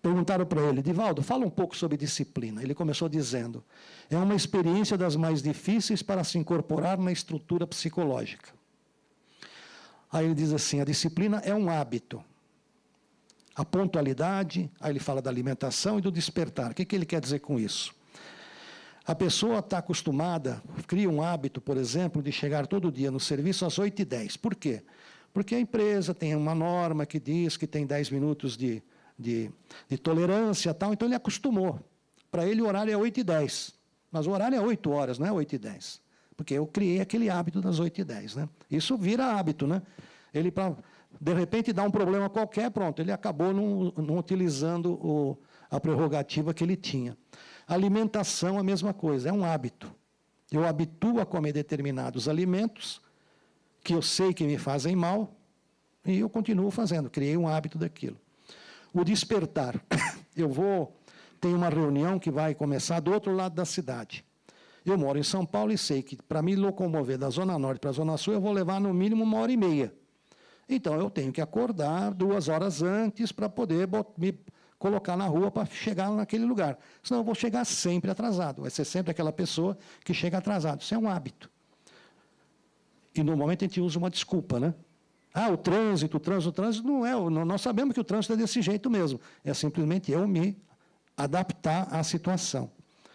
Perguntaram para ele, Divaldo, fala um pouco sobre disciplina. Ele começou dizendo, é uma experiência das mais difíceis para se incorporar na estrutura psicológica. Aí ele diz assim, a disciplina é um hábito. A pontualidade, aí ele fala da alimentação e do despertar. O que ele quer dizer com isso? A pessoa está acostumada, cria um hábito, por exemplo, de chegar todo dia no serviço às 8h10. Por quê? Porque a empresa tem uma norma que diz que tem 10 minutos de tolerância e tal, então ele acostumou. Para ele o horário é 8h10, mas o horário é 8 horas, não é 8h10. Porque eu criei aquele hábito das 8h10. Né? Isso vira hábito. Né? Ele, de repente, dá um problema qualquer, pronto, ele acabou não utilizando a prerrogativa que ele tinha. Alimentação, a mesma coisa, é um hábito. Eu habituo a comer determinados alimentos que eu sei que me fazem mal e eu continuo fazendo, criei um hábito daquilo. O despertar, tem uma reunião que vai começar do outro lado da cidade. Eu moro em São Paulo e sei que para me locomover da Zona Norte para a Zona Sul, eu vou levar no mínimo 1h30. Então, eu tenho que acordar 2 horas antes para poder me colocar na rua para chegar naquele lugar. Senão eu vou chegar sempre atrasado. Vai ser sempre aquela pessoa que chega atrasado. Isso é um hábito. E, normalmente, a gente usa uma desculpa, né? O trânsito não é. Nós sabemos que o trânsito é desse jeito mesmo. É simplesmente eu me adaptar à situação.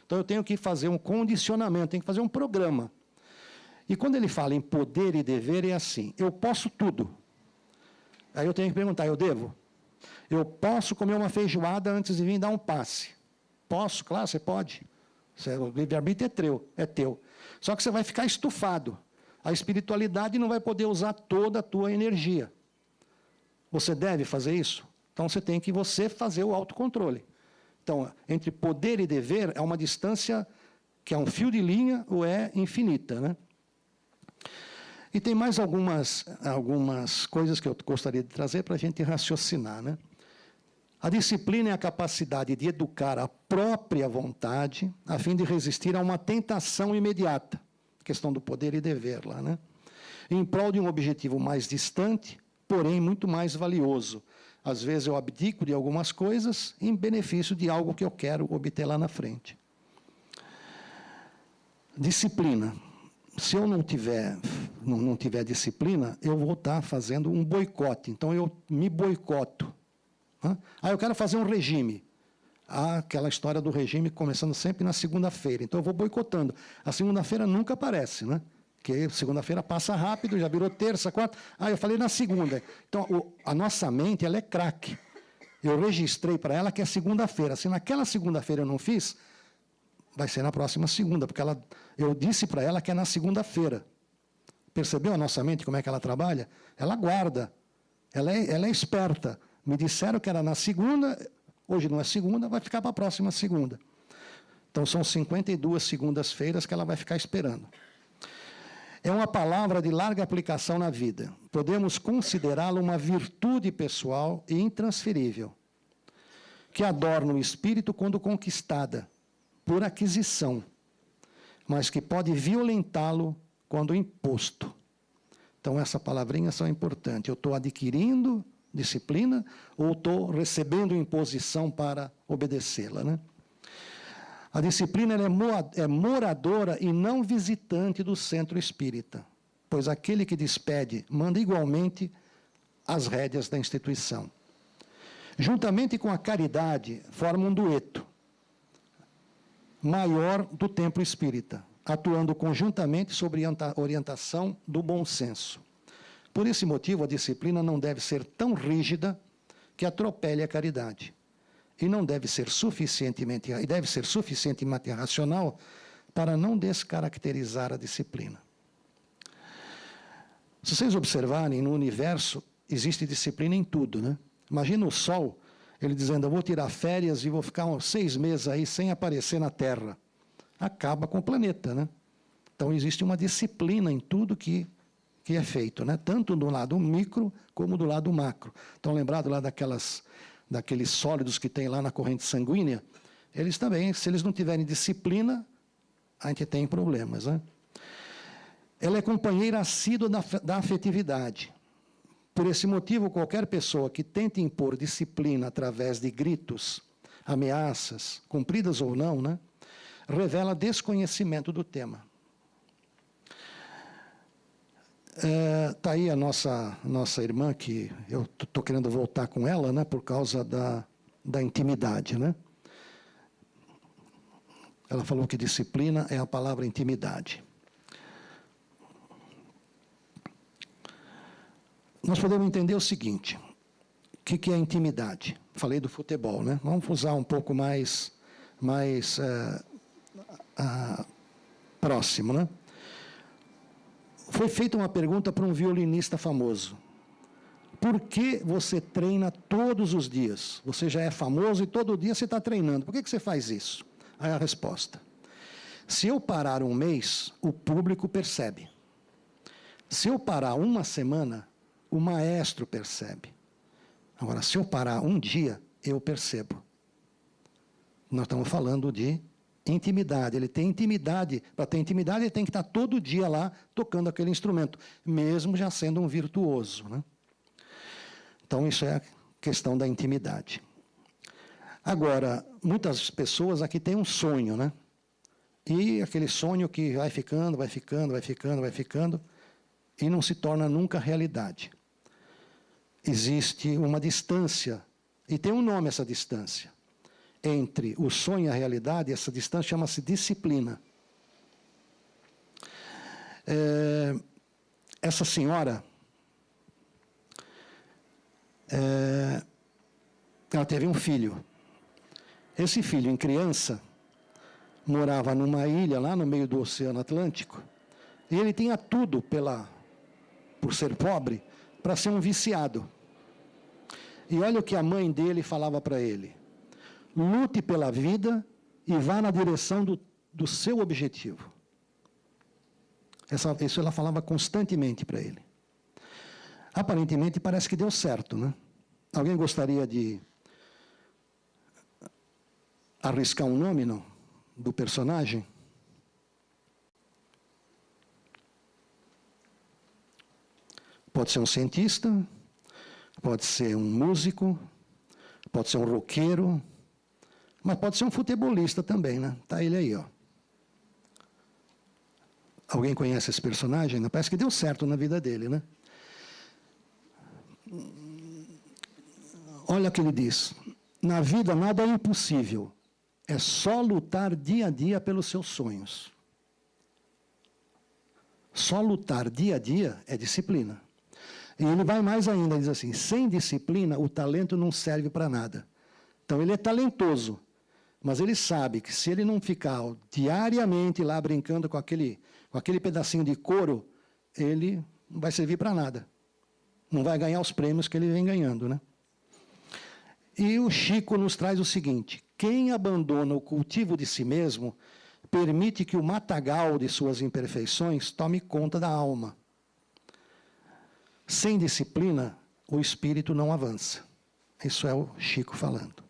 Então, eu tenho que fazer um condicionamento, tenho que fazer um programa. E quando ele fala em poder e dever, é assim, eu posso tudo. Aí eu tenho que perguntar, eu devo? Eu posso comer uma feijoada antes de vir dar um passe? Posso, claro, você pode. O livre-arbítrio é teu. Só que você vai ficar estufado. A espiritualidade não vai poder usar toda a tua energia. Você deve fazer isso? Então, você tem que fazer o autocontrole. Então, entre poder e dever, é uma distância que é um fio de linha ou é infinita, né? E tem mais algumas coisas que eu gostaria de trazer para a gente raciocinar, né? A disciplina é a capacidade de educar a própria vontade a fim de resistir a uma tentação imediata, questão do poder e dever lá, né? Em prol de um objetivo mais distante, porém muito mais valioso. Às vezes eu abdico de algumas coisas em benefício de algo que eu quero obter lá na frente. Disciplina. Se eu não tiver disciplina, eu vou estar fazendo um boicote. Então, eu me boicoto. Eu quero fazer um regime. Aquela história do regime começando sempre na segunda-feira. Então, eu vou boicotando. A segunda-feira nunca aparece, né? Porque segunda-feira passa rápido, já virou terça, quarta. Eu falei na segunda. Então, a nossa mente, ela é craque. Eu registrei para ela que é segunda-feira. Se naquela segunda-feira eu não fiz, vai ser na próxima segunda, porque eu disse para ela que é na segunda-feira. Percebeu a nossa mente, como é que ela trabalha? Ela guarda, ela é esperta. Me disseram que era na segunda, hoje não é segunda, vai ficar para a próxima segunda. Então, são 52 segundas-feiras que ela vai ficar esperando. É uma palavra de larga aplicação na vida. Podemos considerá-la uma virtude pessoal e intransferível, que adorna o espírito quando conquistada, por aquisição, mas que pode violentá-lo quando imposto. Então, essa palavrinha são importante. Eu estou adquirindo disciplina ou estou recebendo imposição para obedecê-la, né? A disciplina é moradora e não visitante do centro espírita, pois aquele que despede manda igualmente as rédeas da instituição. Juntamente com a caridade, forma um dueto maior do templo espírita, atuando conjuntamente sob orientação do bom senso. Por esse motivo, a disciplina não deve ser tão rígida que atropele a caridade. E não deve ser suficientemente racional para não descaracterizar a disciplina. Se vocês observarem, no universo existe disciplina em tudo, né? Imagina o Sol, ele dizendo, eu vou tirar férias e vou ficar uns 6 meses aí sem aparecer na Terra. Acaba com o planeta, né? Então, existe uma disciplina em tudo que é feito, né? Tanto do lado micro como do lado macro. Estão lembrados lá daqueles sólidos que tem lá na corrente sanguínea? Eles também, se eles não tiverem disciplina, a gente tem problemas, né? Ela é companheira assídua da afetividade. Por esse motivo, qualquer pessoa que tente impor disciplina através de gritos, ameaças, cumpridas ou não, né, revela desconhecimento do tema. Está aí a nossa irmã, que eu estou querendo voltar com ela, né, por causa da intimidade. Né? Ela falou que disciplina é a palavra intimidade. Nós podemos entender o seguinte: o que é intimidade? Falei do futebol, né? Vamos usar um pouco mais próximo, né? Foi feita uma pergunta para um violinista famoso: por que você treina todos os dias? Você já é famoso e todo dia você está treinando. Por que você faz isso? Aí a resposta: se eu parar um mês, o público percebe. Se eu parar uma semana, o maestro percebe. Agora, se eu parar um dia, eu percebo. Nós estamos falando de intimidade. Ele tem intimidade. Para ter intimidade, ele tem que estar todo dia lá tocando aquele instrumento, mesmo já sendo um virtuoso. Né? Então, isso é a questão da intimidade. Agora, muitas pessoas aqui têm um sonho, né? E aquele sonho que vai ficando, vai ficando, vai ficando, vai ficando, e não se torna nunca realidade. Existe uma distância, e tem um nome essa distância, entre o sonho e a realidade. Essa distância chama-se disciplina. Essa senhora, ela teve um filho. Esse filho, em criança, morava numa ilha lá no meio do Oceano Atlântico, e ele tinha tudo, por ser pobre, para ser um viciado. E olha o que a mãe dele falava para ele: lute pela vida e vá na direção do seu objetivo. Isso ela falava constantemente para ele. Aparentemente parece que deu certo, né? Alguém gostaria de arriscar um nome, não? Do personagem? Pode ser um cientista, pode ser um músico, pode ser um roqueiro, mas pode ser um futebolista também, né? Está ele aí, ó. Alguém conhece esse personagem? Parece que deu certo na vida dele, né? Olha o que ele diz: na vida nada é impossível, é só lutar dia a dia pelos seus sonhos. Só lutar dia a dia é disciplina. E ele vai mais ainda, diz assim: sem disciplina, o talento não serve para nada. Então, ele é talentoso, mas ele sabe que se ele não ficar diariamente lá brincando com aquele pedacinho de couro, ele não vai servir para nada. Não vai ganhar os prêmios que ele vem ganhando, né? E o Chico nos traz o seguinte: quem abandona o cultivo de si mesmo, permite que o matagal de suas imperfeições tome conta da alma. Sem disciplina, o espírito não avança. Isso é o Chico falando.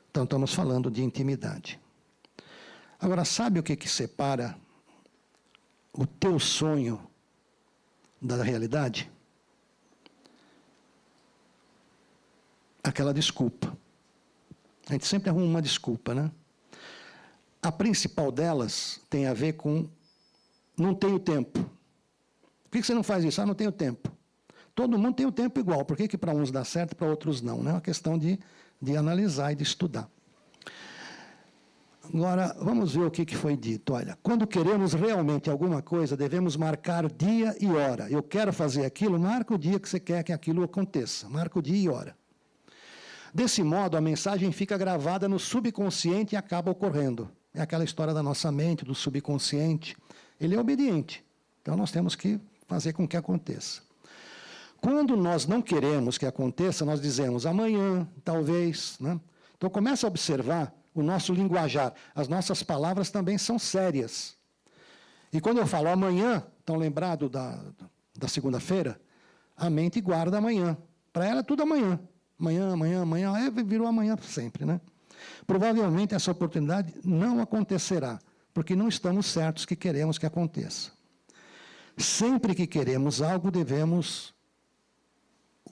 Então, estamos falando de intimidade. Agora, sabe o que separa o teu sonho da realidade? Aquela desculpa. A gente sempre arruma uma desculpa, né? A principal delas tem a ver com não tenho tempo. Por que você não faz isso? Não tenho tempo. Todo mundo tem o tempo igual. Por que para uns dá certo e para outros não? É uma questão de analisar e de estudar. Agora, vamos ver o que foi dito. Olha, quando queremos realmente alguma coisa, devemos marcar dia e hora. Eu quero fazer aquilo, marca o dia que você quer que aquilo aconteça. Marca o dia e hora. Desse modo, a mensagem fica gravada no subconsciente e acaba ocorrendo. É aquela história da nossa mente, do subconsciente. Ele é obediente. Então, nós temos que fazer com que aconteça. Quando nós não queremos que aconteça, nós dizemos amanhã, talvez. Né? Então, comece a observar o nosso linguajar. As nossas palavras também são sérias. E quando eu falo amanhã, estão lembrados da segunda-feira? A mente guarda amanhã. Para ela é tudo amanhã. Amanhã, amanhã, amanhã. Virou amanhã sempre, né? Provavelmente essa oportunidade não acontecerá, porque não estamos certos que queremos que aconteça. Sempre que queremos algo, devemos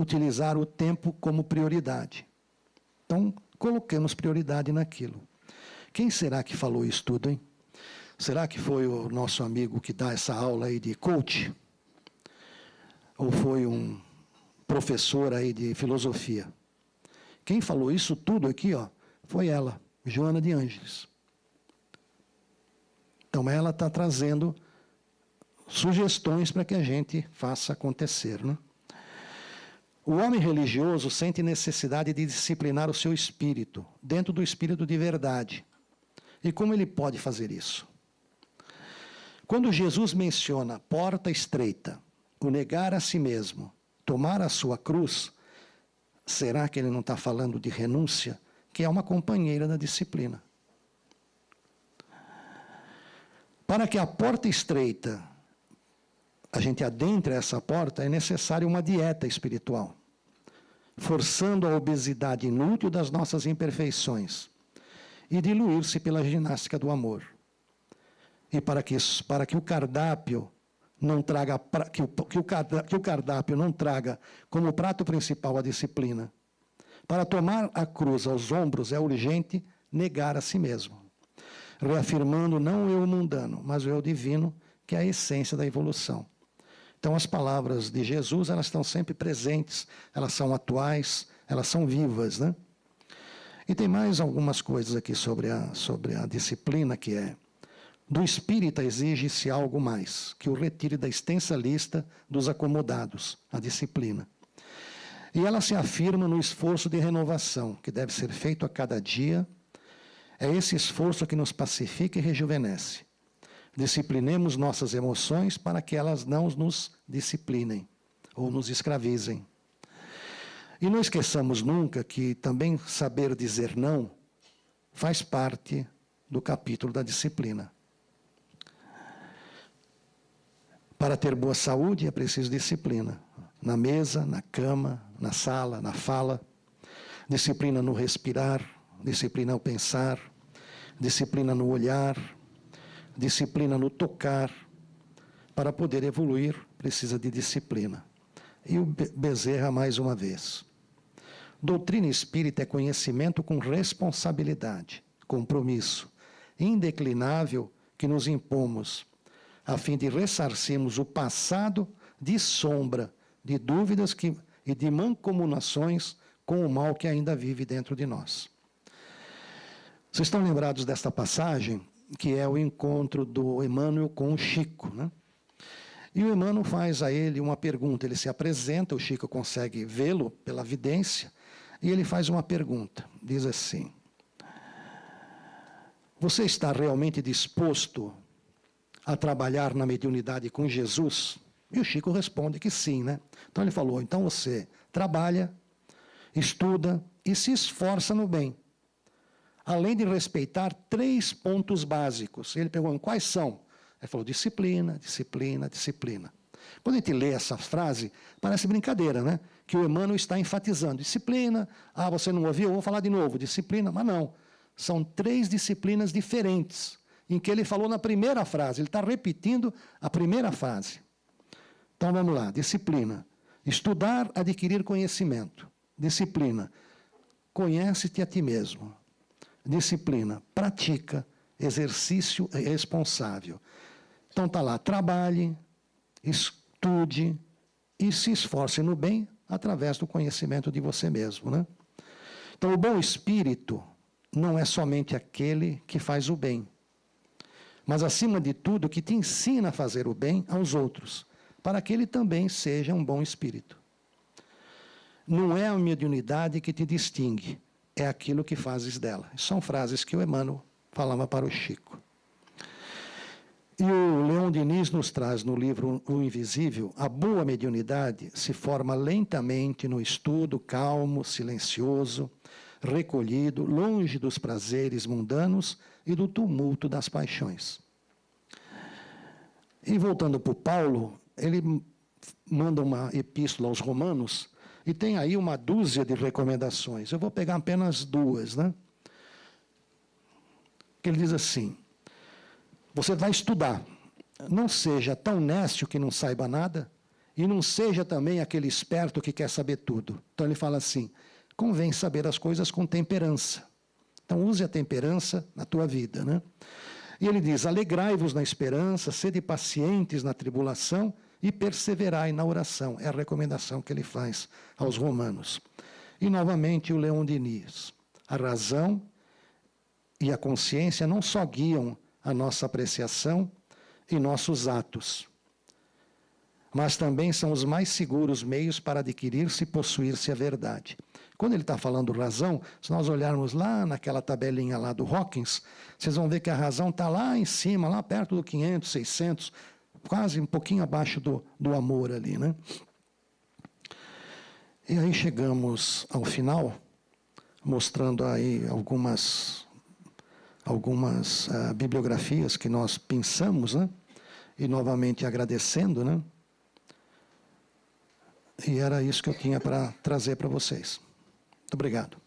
utilizar o tempo como prioridade. Então, coloquemos prioridade naquilo. Quem será que falou isso tudo, hein? Será que foi o nosso amigo que dá essa aula aí de coach? Ou foi um professor aí de filosofia? Quem falou isso tudo aqui, ó, foi ela, Joana de Ângeles. Então, ela está trazendo sugestões para que a gente faça acontecer, né? O homem religioso sente necessidade de disciplinar o seu espírito, dentro do espírito de verdade. E como ele pode fazer isso? Quando Jesus menciona porta estreita, o negar a si mesmo, tomar a sua cruz, será que ele não está falando de renúncia, que é uma companheira da disciplina? Para que a porta estreita, a gente adentre essa porta, é necessária uma dieta espiritual, forçando a obesidade inútil das nossas imperfeições e diluir-se pela ginástica do amor. E para que o cardápio não traga, que o cardápio não traga como prato principal a disciplina. Para tomar a cruz aos ombros é urgente negar a si mesmo, reafirmando não o eu mundano, mas o eu divino, que é a essência da evolução. Então, as palavras de Jesus, elas estão sempre presentes, elas são atuais, elas são vivas, né? E tem mais algumas coisas aqui sobre a disciplina, que é: do espírita exige-se algo mais, que o retire da extensa lista dos acomodados, a disciplina. E ela se afirma no esforço de renovação, que deve ser feito a cada dia. É esse esforço que nos pacifica e rejuvenesce. Disciplinemos nossas emoções para que elas não nos disciplinem ou nos escravizem. E não esqueçamos nunca que também saber dizer não faz parte do capítulo da disciplina. Para ter boa saúde é preciso disciplina. Na mesa, na cama, na sala, na fala. Disciplina no respirar, disciplina ao pensar, disciplina no olhar, disciplina no tocar. Para poder evoluir, precisa de disciplina. E o Bezerra, mais uma vez. Doutrina espírita é conhecimento com responsabilidade, compromisso, indeclinável que nos impomos, a fim de ressarcirmos o passado de sombra, de dúvidas e de mancomunações com o mal que ainda vive dentro de nós. Vocês estão lembrados desta passagem, que é o encontro do Emmanuel com o Chico, né? E o Emmanuel faz a ele uma pergunta, ele se apresenta, o Chico consegue vê-lo pela vidência, e ele faz uma pergunta, diz assim: você está realmente disposto a trabalhar na mediunidade com Jesus? E o Chico responde que sim, né? Então ele falou, então você trabalha, estuda e se esforça no bem, além de respeitar 3 pontos básicos. Ele perguntou, quais são? Ele falou, disciplina, disciplina, disciplina. Quando a gente lê essa frase, parece brincadeira, né? Que o Emmanuel está enfatizando. Disciplina, você não ouviu? Eu vou falar de novo, disciplina. Mas não, são 3 disciplinas diferentes, em que ele falou na primeira frase. Ele está repetindo a primeira frase. Então, vamos lá. Disciplina. Estudar, adquirir conhecimento. Disciplina. Conhece-te a ti mesmo. Disciplina. Pratica. Exercício responsável. Então, está lá. Trabalhe, estude e se esforce no bem através do conhecimento de você mesmo, né? Então, o bom espírito não é somente aquele que faz o bem, mas, acima de tudo, que te ensina a fazer o bem aos outros, para que ele também seja um bom espírito. Não é a mediunidade que te distingue, é aquilo que fazes dela. São frases que o Emmanuel falava para o Chico. E o Leon Denis nos traz no livro O Invisível, a boa mediunidade se forma lentamente no estudo calmo, silencioso, recolhido, longe dos prazeres mundanos e do tumulto das paixões. E voltando para o Paulo, ele manda uma epístola aos Romanos e tem aí uma dúzia de recomendações. Eu vou pegar apenas 2, né? Ele diz assim: você vai estudar, não seja tão nécio que não saiba nada, E não seja também aquele esperto que quer saber tudo. Então ele fala assim, convém saber as coisas com temperança. Então use a temperança na tua vida, né? E ele diz, alegrai-vos na esperança, sede pacientes na tribulação e perseverai na oração. É a recomendação que ele faz aos romanos. E novamente o Leão Denis. A razão e a consciência não só guiam a nossa apreciação e nossos atos, mas também são os mais seguros meios para adquirir-se e possuir-se a verdade. Quando ele está falando razão, se nós olharmos lá naquela tabelinha lá do Hawkins, vocês vão ver que a razão está lá em cima, lá perto do 500, 600, quase um pouquinho abaixo do amor ali, né? E aí chegamos ao final, mostrando aí algumas bibliografias que nós pensamos, né? E novamente agradecendo, né? E era isso que eu tinha para trazer para vocês. Muito obrigado.